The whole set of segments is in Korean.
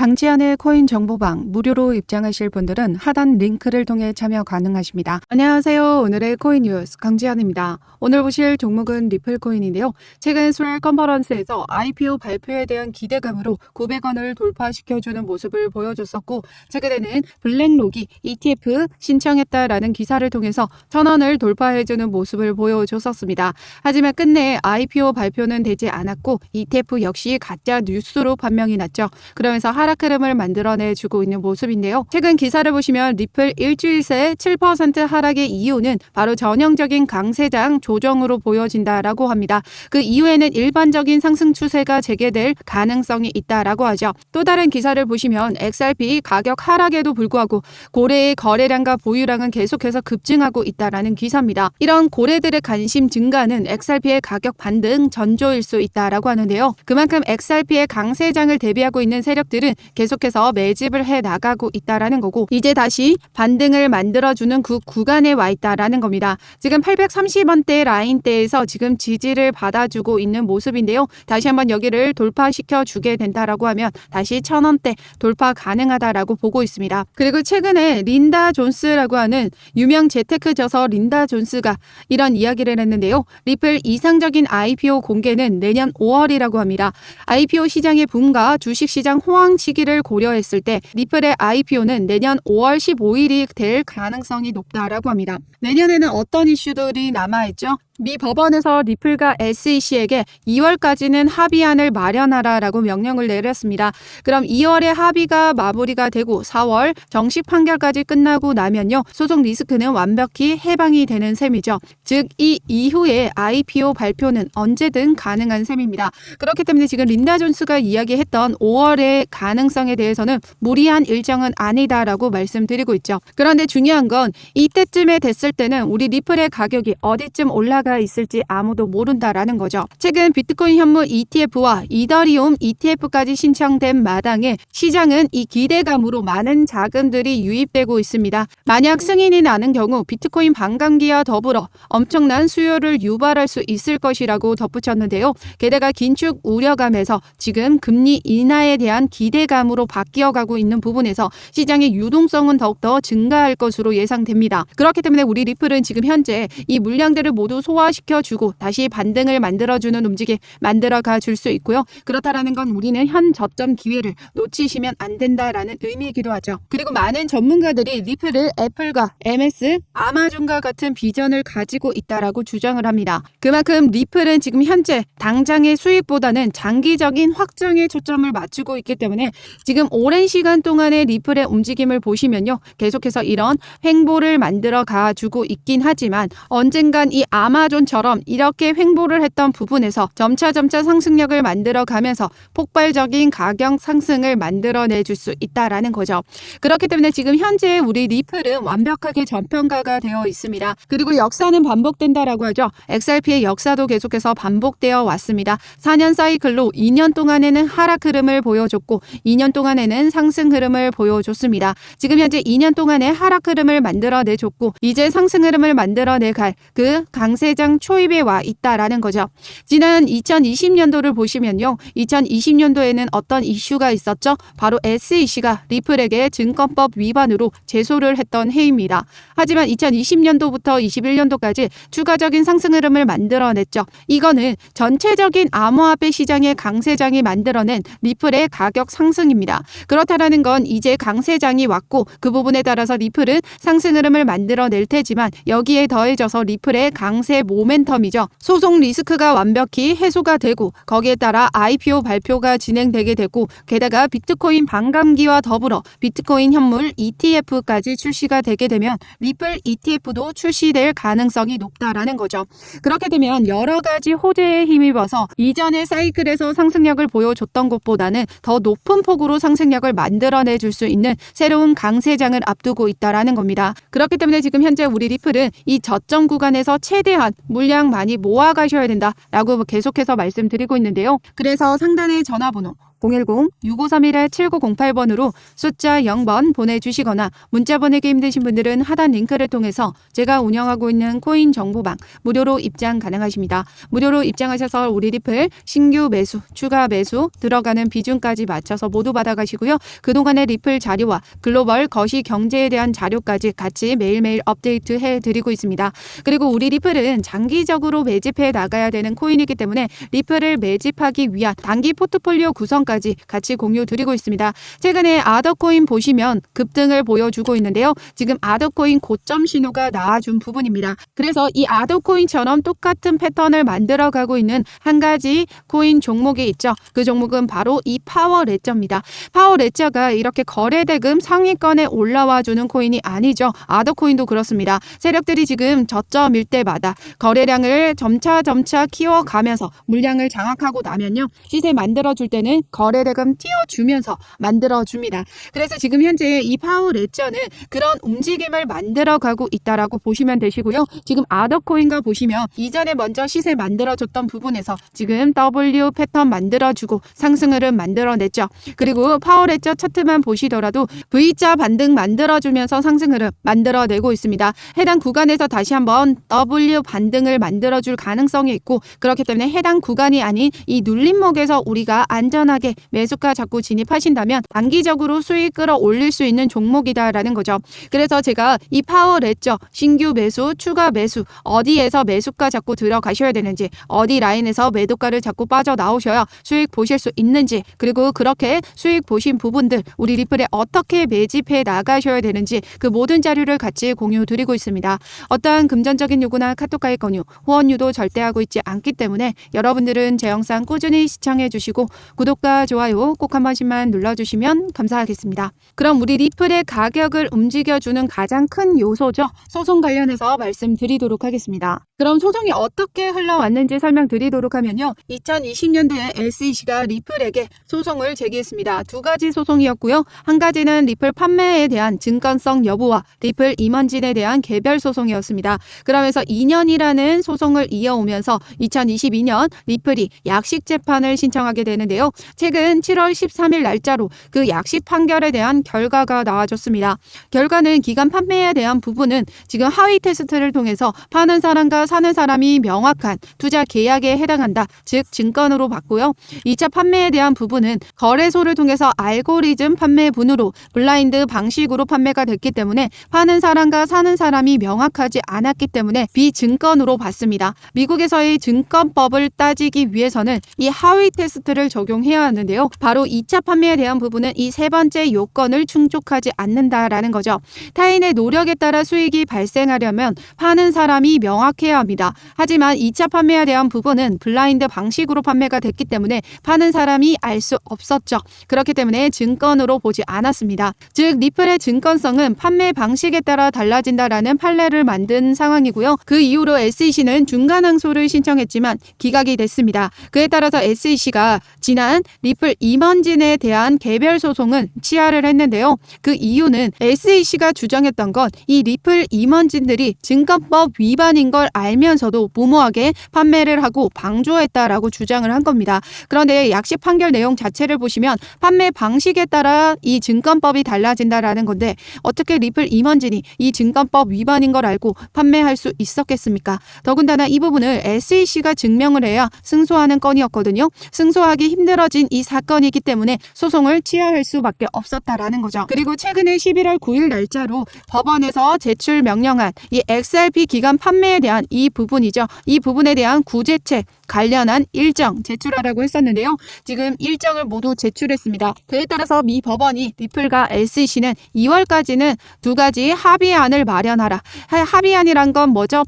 강지한의 코인 정보방 무료로 입장하실 분들은 하단 링크를 통해 참여 가능하십니다. 안녕하세요. 오늘의 코인 뉴스 강지한입니다. 오늘 보실 종목은 리플코인인데요. 최근 스웰 컨퍼런스에서 IPO 발표에 대한 기대감으로 900원을 돌파시켜주는 모습을 보여줬었고, 최근에는 블랙록이 ETF 신청했다라는 기사를 통해서 1000원을 돌파해주는 모습을 보여줬었습니다. 하지만 끝내 IPO 발표는 되지 않았고 ETF 역시 가짜 뉴스로 판명이 났죠. 그러면서 하락 흐름을 만들어내주고 있는 모습인데요. 최근 기사를 보시면 리플 일주일 새 7% 하락의 이유는 바로 전형적인 강세장 조정으로 보여진다라고 합니다. 그 이후에는 일반적인 상승 추세가 재개될 가능성이 있다라고 하죠. 또 다른 기사를 보시면 XRP 가격 하락에도 불구하고 고래의 거래량과 보유량은 계속해서 급증하고 있다라는 기사입니다. 이런 고래들의 관심 증가는 XRP의 가격 반등 전조일 수 있다라고 하는데요. 그만큼 XRP의 강세장을 대비하고 있는 세력들은 계속해서 매집을 해 나가고 있다라는 거고, 이제 다시 반등을 만들어주는 그 구간에 와 있다라는 겁니다. 지금 830원대 라인대에서 지금 지지를 받아주고 있는 모습인데요. 다시 한번 여기를 돌파시켜 주게 된다라고 하면 다시 1000원대 돌파 가능하다라고 보고 있습니다. 그리고 최근에 린다 존스라고 하는 유명 재테크 저서 린다 존스가 이런 이야기를 했는데요. 리플 이상적인 IPO 공개는 내년 5월이라고 합니다. IPO 시장의 붐과 주식시장 호황 시기를 고려했을 때 리플의 IPO는 내년 5월 15일이 될 가능성이 높다라고 합니다. 내년에는 어떤 이슈들이 남아있죠? 미 법원에서 리플과 SEC에게 2월까지는 합의안을 마련하라라고 명령을 내렸습니다. 그럼 2월에 합의가 마무리가 되고 4월 정식 판결까지 끝나고 나면요, 소송 리스크는 완벽히 해방이 되는 셈이죠. 즉 이 이후에 IPO 발표는 언제든 가능한 셈입니다. 그렇기 때문에 지금 린다 존스가 이야기했던 5월의 가능성에 대해서는 무리한 일정은 아니다라고 말씀드리고 있죠. 그런데 중요한 건 이때쯤에 됐을 때는 우리 리플의 가격이 어디쯤 올라가 있을지 아무도 모른다라는 거죠. 최근 비트코인 현물 ETF와 이더리움 ETF까지 신청된 마당에 시장은 이 기대감으로 많은 자금들이 유입되고 있습니다. 만약 승인이 나는 경우 비트코인 반감기와 더불어 엄청난 수요를 유발할 수 있을 것이라고 덧붙였는데요. 게다가 긴축 우려감에서 지금 금리 인하에 대한 기대감으로 바뀌어가고 있는 부분에서 시장의 유동성은 더욱더 증가할 것으로 예상됩니다. 그렇기 때문에 우리 리플은 지금 현재 이 물량들을 모두 소화시켜주고 다시 반등을 만들어주는 움직임 만들어가 줄 수 있고요. 그렇다라는 건 우리는 현 저점 기회를 놓치시면 안 된다라는 의미이기도 하죠. 그리고 많은 전문가들이 리플을 애플과 MS, 아마존과 같은 비전을 가지고 있다라고 주장을 합니다. 그만큼 리플은 지금 현재 당장의 수익보다는 장기적인 확장에 초점을 맞추고 있기 때문에 지금 오랜 시간 동안의 리플의 움직임을 보시면요, 계속해서 이런 횡보를 만들어 가주고 있긴 하지만 언젠간 이 아마존처럼 이렇게 횡보를 했던 부분에서 점차 상승력을 만들어 가면서 폭발적인 가격 상승을 만들어내 줄 수 있다라는 거죠. 그렇기 때문에 지금 현재 우리 리플은 완벽하게 저평가가 되어 있습니다. 그리고 역사는 반복된다라고 하죠. XRP의 역사도 계속해서 반복되어 왔습니다. 4년 사이클로 2년 동안에는 하락 흐름을 보여줬고 2년 동안에는 상승 흐름을 보여줬습니다. 지금 현재 2년 동안의 하락 흐름을 만들어내줬고 이제 상승 흐름을 만들어내갈 그 강세장 초입에 와 있다라는 거죠. 지난 2020년도를 보시면요, 2020년도에는 어떤 이슈가 있었죠? 바로 SEC가 리플에게 증권법 위반으로 제소를 했던 해입니다. 하지만 2020년도부터 21년도까지 추가적인 상승 흐름을 만들어냈죠. 이거는 전체적인 암호화폐 시장의 강세장이 만들어낸 리플의 가격 상승입니다. 그렇다라는 건 이제 강세장이 왔고 그 부분에 따라서 리플은 상승 흐름을 만들어낼 테지만 여기에 더해져서 리플의 강세 모멘텀이죠. 소송 리스크가 완벽히 해소가 되고 거기에 따라 IPO 발표가 진행되게 되고 게다가 비트코인 반감기와 더불어 비트코인 현물 ETF까지 출시가 되게 되면 리플 ETF도 출시될 가능성이 높다라는 거죠. 그렇게 되면 여러 가지 호재에 힘입어서 이전의 사이클에서 상승력을 보여줬던 것보다는 더 높은 폭으로 상승력을 만들어내 줄 수 있는 새로운 강세장을 앞두고 있다라는 겁니다. 그렇기 때문에 지금 현재 우리 리플은 이 저점 구간에서 최대한 물량 많이 모아 가셔야 된다라고 계속해서 말씀드리고 있는데요. 그래서 상단의 전화번호 010-6531-7908번으로 숫자 0번 보내주시거나 문자 보내기 힘드신 분들은 하단 링크를 통해서 제가 운영하고 있는 코인 정보방 무료로 입장 가능하십니다. 무료로 입장하셔서 우리 리플 신규 매수, 추가 매수, 들어가는 비중까지 맞춰서 모두 받아가시고요. 그동안의 리플 자료와 글로벌 거시 경제에 대한 자료까지 같이 매일매일 업데이트 해드리고 있습니다. 그리고 우리 리플은 장기적으로 매집해 나가야 되는 코인이기 때문에 리플을 매집하기 위한 단기 포트폴리오 구성까지 같이 공유 드리고 있습니다. 최근에 아더코인 보시면 급등을 보여주고 있는데요. 지금 아더코인 고점 신호가 나와준 부분입니다. 그래서 이 아더코인처럼 똑같은 패턴을 만들어가고 있는 한 가지 코인 종목이 있죠. 그 종목은 바로 이 파워레저입니다. 파워레저가 이렇게 거래대금 상위권에 올라와주는 코인이 아니죠. 아더코인도 그렇습니다. 세력들이 지금 저점일 때마다 거래량을 점차 키워가면서 물량을 장악하고 나면요. 시세 만들어줄 때는 거래대금 띄워주면서 만들어줍니다. 그래서 지금 현재 이 파워레저는 그런 움직임을 만들어가고 있다라고 보시면 되시고요. 지금 아더코인과 보시면 이전에 먼저 시세 만들어줬던 부분에서 지금 W 패턴 만들어주고 상승 흐름 만들어냈죠. 그리고 파워레저 차트만 보시더라도 V자 반등 만들어주면서 상승 흐름 만들어내고 있습니다. 해당 구간에서 다시 한번 W 반등을 만들어줄 가능성이 있고 그렇기 때문에 해당 구간이 아닌 이 눌림목에서 우리가 안전하게 매수가 잡고 진입하신다면 단기적으로 수익 끌어올릴 수 있는 종목이다라는 거죠. 그래서 제가 이 파워레저 신규 매수, 추가 매수 어디에서 매수가 잡고 들어가셔야 되는지 어디 라인에서 매도가를 잡고 빠져나오셔야 수익 보실 수 있는지 그리고 그렇게 수익 보신 부분들 우리 리플에 어떻게 매집해 나가셔야 되는지 그 모든 자료를 같이 공유 드리고 있습니다. 어떠한 금전적인 요구나 카톡 가입 권유, 후원유도 절대 하고 있지 않기 때문에 여러분들은 제 영상 꾸준히 시청해 주시고 구독과 좋아요 꼭 한 번씩만 눌러주시면 감사하겠습니다. 그럼 우리 리플의 가격을 움직여주는 가장 큰 요소죠. 소송 관련해서 말씀드리도록 하겠습니다. 그럼 소송이 어떻게 흘러왔는지 설명드리도록 하면요. 2020년도에 SEC가 리플에게 소송을 제기했습니다. 두 가지 소송이었고요. 한 가지는 리플 판매에 대한 증권성 여부와 리플 임원진에 대한 개별 소송이었습니다. 그러면서 2년이라는 소송을 이어오면서 2022년 리플이 약식 재판을 신청하게 되는데요. 최근 7월 13일 날짜로 그 약식 판결에 대한 결과가 나와줬습니다. 결과는 기간 판매에 대한 부분은 지금 하위 테스트를 통해서 파는 사람과 사는 사람이 명확한 투자 계약에 해당한다. 즉 증권으로 봤고요. 2차 판매에 대한 부분은 거래소를 통해서 알고리즘 판매분으로 블라인드 방식으로 판매가 됐기 때문에 파는 사람과 사는 사람이 명확하지 않았기 때문에 비증권으로 봤습니다. 미국에서의 증권법을 따지기 위해서는 이 하위 테스트를 적용해야 하는데요. 바로 2차 판매에 대한 부분은 이 세 번째 요건을 충족하지 않는다라는 거죠. 타인의 노력에 따라 수익이 발생하려면 파는 사람이 명확해야 합니다. 하지만 2차 판매에 대한 부분은 블라인드 방식으로 판매가 됐기 때문에 파는 사람이 알 수 없었죠. 그렇기 때문에 증권으로 보지 않았습니다. 즉 리플의 증권성은 판매 방식에 따라 달라진다라는 판례를 만든 상황이고요. 그 이후로 SEC는 중간항소를 신청했지만 기각이 됐습니다. 그에 따라서 SEC가 지난 리플 임원진에 대한 개별 소송은 취하를 했는데요. 그 이유는 SEC가 주장했던 건 이 리플 임원진들이 증권법 위반인 걸 알면서도 무모하게 판매를 하고 방조했다라고 주장을 한 겁니다. 그런데 약식 판결 내용 자체를 보시면 판매 방식에 따라 이 증권법이 달라진다라는 건데 어떻게 리플 임원진이 이 증권법 위반인 걸 알고 판매할 수 있었겠습니까? 더군다나 이 부분을 SEC가 증명을 해야 승소하는 건이었거든요. 승소하기 힘들어진 이 사건이기 때문에 소송을 취하할 수밖에 없었다라는 거죠. 그리고 최근에 11월 9일 날짜로 법원에서 제출 명령한 이 XRP 기간 판매에 대한 이 부분이죠. 이 부분에 대한 구제책 관련한 일정 제출하라고 했었는데요. 지금 일정을 모두 제출했습니다. 그에 따라서 미 법원이 리플과 SEC는 2월까지는 두 가지 합의안을 마련하라. 합의안이란 건 뭐죠?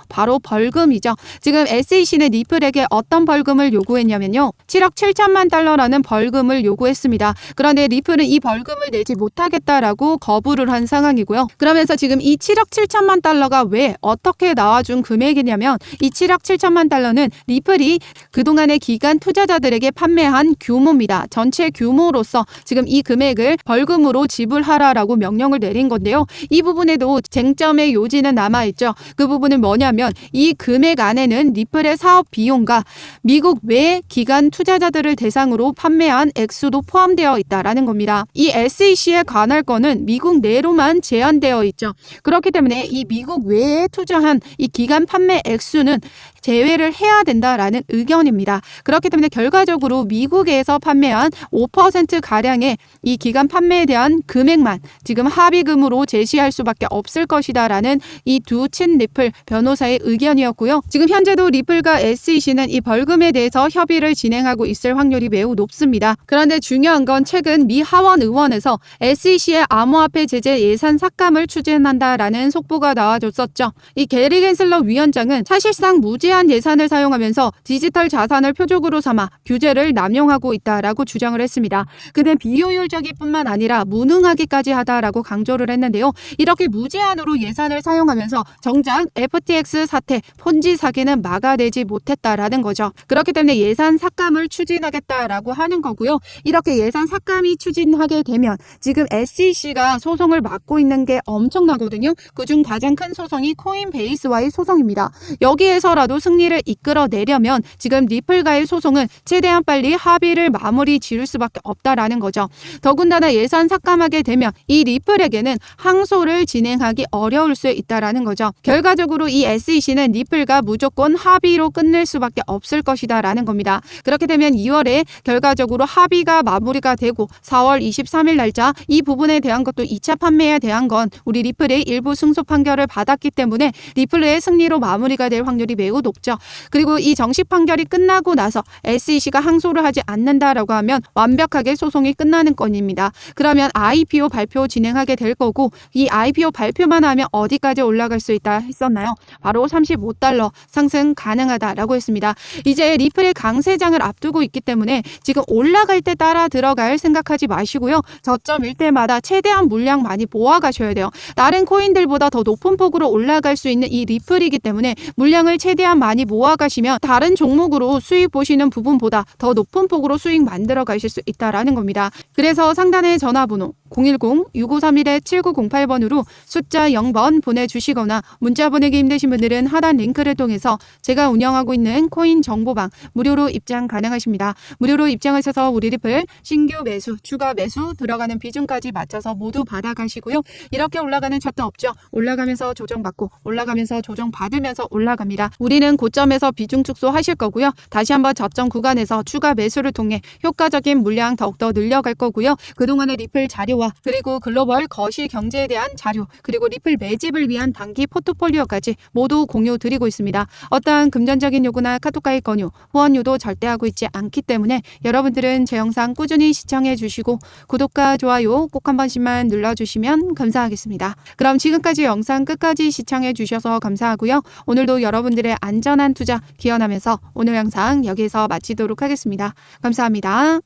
바로 벌금이죠. 지금 SEC는 리플에게 어떤 벌금을 요구했냐면요. 7억 7천만 달러라는 벌금을 요구했습니다. 그런데 리플은 이 벌금을 내지 못하겠다라고 거부를 한 상황이고요. 그러면서 지금 이 7억 7천만 달러가 왜 어떻게 나와준 금액이냐면 이 7억 7천만 달러는 리플이 그동안의 기관 투자자들에게 판매한 규모입니다. 전체 규모로서 지금 이 금액을 벌금으로 지불하라라고 명령을 내린 건데요. 이 부분에도 쟁점의 요지는 남아있죠. 그 부분은 뭐냐면 이 금액 안에는 리플의 사업 비용과 미국 외 기관 투자자들을 대상으로 판매한 액수도 포함되어 있다라는 겁니다. 이 SEC의 관할 건은 미국 내로만 제한되어 있죠. 그렇기 때문에 이 미국 외에 투자한 이 기간 판매 액수는 제외를 해야 된다라는 의견입니다. 그렇기 때문에 결과적으로 미국에서 판매한 5%가량의 이 기간 판매에 대한 금액만 지금 합의금으로 제시할 수밖에 없을 것이다라는 이 두 친 리플 변호사의 의견이었고요. 지금 현재도 리플과 SEC는 이 벌금에 대해서 협의를 진행하고 있을 확률이 매우 높습니다. 그런데 중요한 건 최근 미 하원 의원에서 SEC의 암호화폐 제재 예산 삭감을 추진한다라는 속보가 나와줬었죠. 이 게리 겐슬러 위원장은 사실상 무제한 예산을 사용하면서 디지털 자산을 표적으로 삼아 규제를 남용하고 있다라고 주장을 했습니다. 그는 비효율적일 뿐만 아니라 무능하기까지 하다라고 강조를 했는데요. 이렇게 무제한으로 예산을 사용하면서 정작 FTX 사태, 폰지 사기는 막아내지 못했다라는 거죠. 그렇기 때문에 예산 삭감을 추진하겠다라고 하는 거고요. 이렇게 예산 삭감이 추진하게 되면 지금 SEC가 소송을 맡고 있는 게 엄청나거든요. 그중 가장 큰 소송이 코인베이스와의 소송입니다. 여기에서라도 승리를 이끌어내려면 지금 리플과의 소송은 최대한 빨리 합의를 마무리 지을 수밖에 없다라는 거죠. 더군다나 예산 삭감하게 되면 이 리플에게는 항소를 진행하기 어려울 수 있다라는 거죠. 결과적으로 이 SEC는 리플과 무조건 합의로 끝낼 수밖에 없을 것이다라는 겁니다. 그렇게 되면 2월에 결과적으로 합의가 마무리가 되고 4월 23일 날짜 이 부분에 대한 것도 2차 판매에 대한 건 우리 리플의 일부 승소 판결을 받았기 때문에 리플의 승리로 마무리가 될 확률이 매우 높죠. 그리고 이 정식 판결이 끝나고 나서 SEC가 항소를 하지 않는다라고 하면 완벽하게 소송이 끝나는 건입니다. 그러면 IPO 발표 진행하게 될 거고 이 IPO 발표만 하면 어디까지 올라갈 수 있다 했었나요? 바로 35달러 상승 가능하다라고 했습니다. 이제 리플의 강세장을 앞두고 있기 때문에 지금 올라갈 때 따라 들어갈 생각하지 마시고요. 저점일 때마다 최대한 물량 많이 모아가셔야 돼요. 다른 코인들보다 더 높은 폭으로 올라갈 수 있는 이 리플이기 때문에 물량을 최대한 많이 모아가시면 다른 종목으로 수익 보시는 부분보다 더 높은 폭으로 수익 만들어 가실 수 있다라는 겁니다. 그래서 상단의 전화번호 010-6531-7908번으로 숫자 0번 보내주시거나 문자 보내기 힘드신 분들은 하단 링크를 통해서 제가 운영하고 있는 코인 정보방 무료로 입장 가능하십니다. 무료로 입장하셔서 우리 리플 신규 매수, 추가 매수 들어가는 비중까지 맞춰서 모두 받아가시고요. 이렇게 올라가는 차트 없죠. 올라가면서 조정받고 올라가면서 조정받으면서 올라갑니다. 우리는 고점에서 비중 축소하실 거고요. 다시 한번 저점 구간에서 추가 매수를 통해 효과적인 물량 더욱더 늘려갈 거고요. 그동안의 리플 자료와 그리고 글로벌 거시 경제에 대한 자료 그리고 리플 매집을 위한 단기 포트폴리오까지 모두 공유 드리고 있습니다. 어떠한 금전적인 요구나 카톡가입 권유, 후원 유도 절대 하고 있지 않기 때문에 여러분들은 제 영상 꾸준히 시청해 주시고 구독과 좋아요 꼭 한 번씩만 눌러주시면 감사하겠습니다. 그럼 지금까지 영상 끝까지 시청해 주셔서 감사하고요. 오늘도 여러분들의 안전한 투자 기원하면서 오늘 영상 여기에서 마치도록 하겠습니다. 감사합니다.